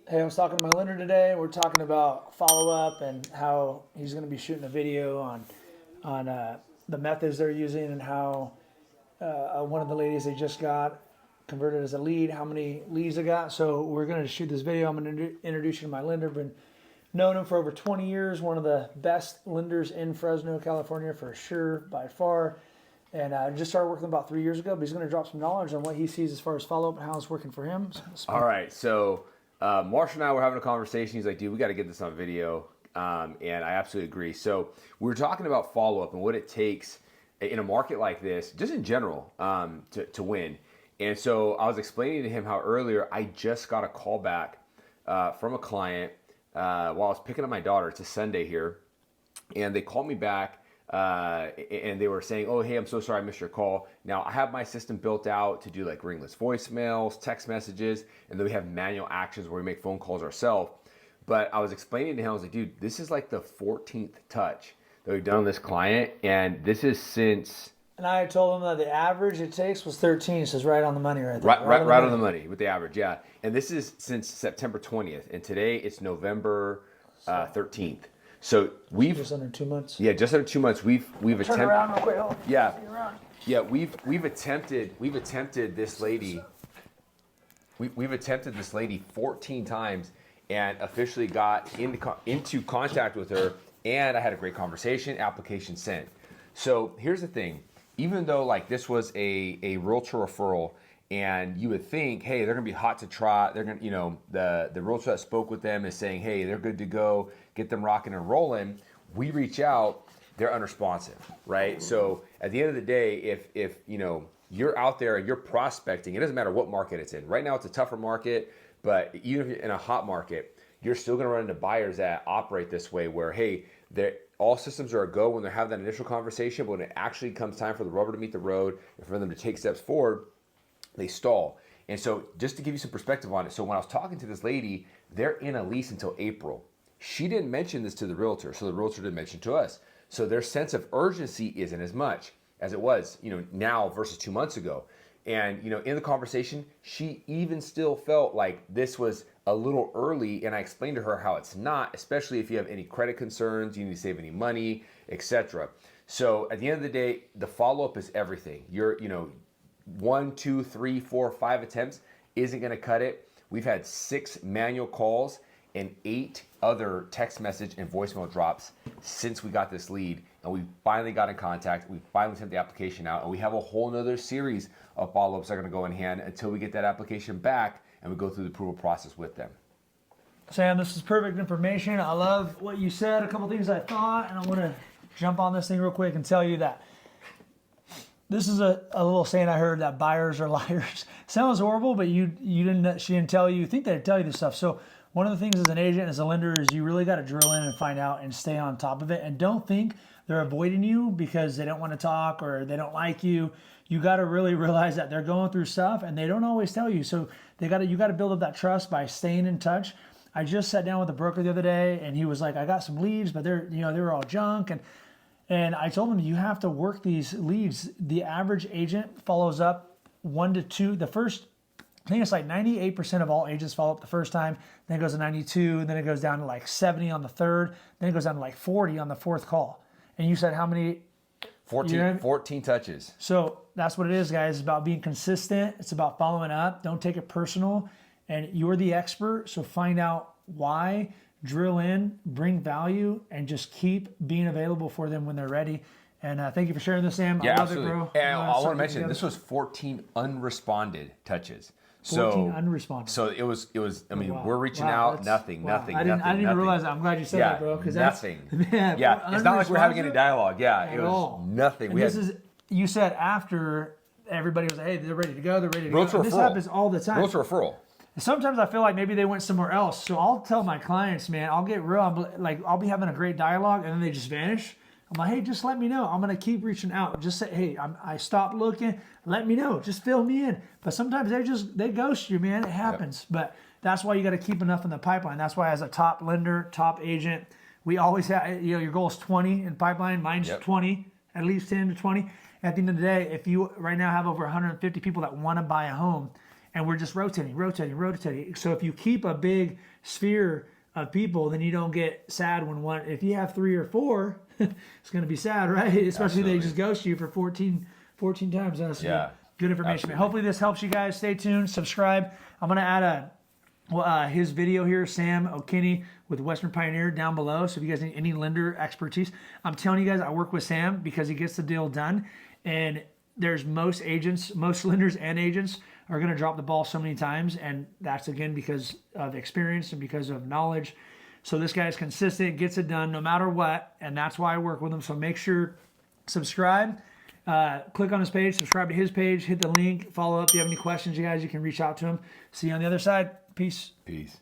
Hey, I was talking to my lender today. We're talking about follow-up and how he's going to be shooting a video on the methods they're using and how one of the ladies they just got converted as a lead, how many leads they got. So we're going to shoot this video. I'm going to introduce you to my lender. Been known him for over 20 years. One of the best lenders in Fresno, California, for sure, by far. And I just started working about 3 years ago, but he's going to drop some knowledge on what he sees as far as follow-up and how it's working for him. All right, so Marshall and I were having a conversation. He's like, dude, we got to get this on video. And I absolutely agree. So we were talking about follow-up and what it takes in a market like this, just in general, to win. And so I was explaining to him how earlier I just got a call back from a client while I was picking up my daughter. It's a Sunday here. And they called me back and they were saying, oh, hey, I'm so sorry I missed your call. Now, I have my system built out to do like ringless voicemails, text messages, and then we have manual actions where we make phone calls ourselves. But I was explaining to him, I was like, dude, this is like the 14th touch that we've done on this client, and this is since... And I told him that the average it takes was 13, so it's right on the money right there. Right on the money with the average, yeah. And this is since September 20th, and today it's November 13th. So we've just under 2 months. Yeah, just under 2 months. We've attempted. Turn around real quick. Oh, yeah. We've attempted this lady. We've attempted this lady 14 times and officially got into contact with her. And I had a great conversation. Application sent. So here's the thing. Even though like this was a realtor referral, and you would think, hey, they're gonna be hot to trot. They're gonna, the realtor that spoke with them is saying, hey, they're good to go. Get them rocking and rolling. We reach out, they're unresponsive, right? So at the end of the day, if you're out there and you're prospecting, it doesn't matter what market it's in. Right now it's a tougher market, but even if you're in a hot market, you're still gonna run into buyers that operate this way where, hey, all systems are a go when they're having that initial conversation, but when it actually comes time for the rubber to meet the road and for them to take steps forward, they stall. And so just to give you some perspective on it, so when I was talking to this lady, they're in a lease until April. She didn't mention this to the realtor, so the realtor didn't mention to us. So their sense of urgency isn't as much as it was, now versus 2 months ago. And, in the conversation, she even still felt like this was a little early, and I explained to her how it's not, especially if you have any credit concerns, you need to save any money, etc. So at the end of the day, the follow-up is everything. You're, 1, 2, 3, 4, 5 attempts isn't going to cut it. We've had 6 manual calls and 8 other text message and voicemail drops since we got this lead, and we finally got in contact. We finally sent the application out, and we have a whole nother series of follow-ups that are going to go in hand until we get that application back and we go through the approval process with them. Sam, this is perfect information. I love what you said. A couple things I thought, and I want to jump on this thing real quick and tell you that this is a little saying I heard, that buyers are liars. Sounds horrible, but she didn't tell you. You think they'd tell you this stuff. So one of the things as an agent, as a lender, is you really got to drill in and find out and stay on top of it. And don't think they're avoiding you because they don't want to talk or they don't like you. You got to really realize that they're going through stuff and they don't always tell you. So you got to build up that trust by staying in touch. I just sat down with a broker the other day and he was like, I got some leads, but they were all junk. And I told him, you have to work these leads. The average agent follows up 1 to 2. The first, I think it's like 98% of all agents follow up the first time. Then it goes to 92. Then it goes down to like 70 on the third. Then it goes down to like 40 on the fourth call. And you said how many? 14 touches. So that's what it is, guys. It's about being consistent. It's about following up. Don't take it personal. And you're the expert, so find out why, drill in, bring value, and just keep being available for them when they're ready. And thank you for sharing this, Sam. Yeah, I love absolutely. it, bro. And I want to mention, this was 14 unresponded touches. 14 unresponded. So it was. I mean, Wow. we're reaching Wow, out. Nothing. I didn't even realize that. I'm glad you said that, bro. Nothing. Man, yeah, it's not like we're having any dialogue. Yeah, it was all. nothing. And you said after everybody was like, hey, they're ready to go. They're ready to go. Realtor And this referral. happens all the time. Realtor referral. Sometimes I feel like maybe they went somewhere else. So I'll tell my clients, man, I'll get real. I'll be having a great dialogue and then they just vanish. I'm like, hey, just let me know. I'm going to keep reaching out. Just say, hey, I stopped looking. Let me know. Just fill me in. But sometimes they ghost you, man. It happens. Yep. But that's why you got to keep enough in the pipeline. That's why as a top lender, top agent, we always have, your goal is 20 in pipeline. Mine's 20, at least 10 to 20. At the end of the day, if you right now have over 150 people that want to buy a home, and we're just rotating. So if you keep a big sphere of people, then you don't get sad when one. If you have 3 or 4, it's going to be sad, right? Especially if they just ghost you for 14 times. That's good information. Absolutely. Hopefully this helps you guys. Stay tuned, subscribe. I'm going to add his video here, Sam O'Kinney with Western Pioneer, down below. So if you guys need any lender expertise, I'm telling you guys, I work with Sam because he gets the deal done. And there's most lenders and agents are going to drop the ball so many times. And that's, again, because of experience and because of knowledge. So this guy is consistent, gets it done no matter what. And that's why I work with him. So make sure, subscribe, click on his page, subscribe to his page, hit the link, follow up. If you have any questions, you guys, you can reach out to him. See you on the other side. Peace. Peace.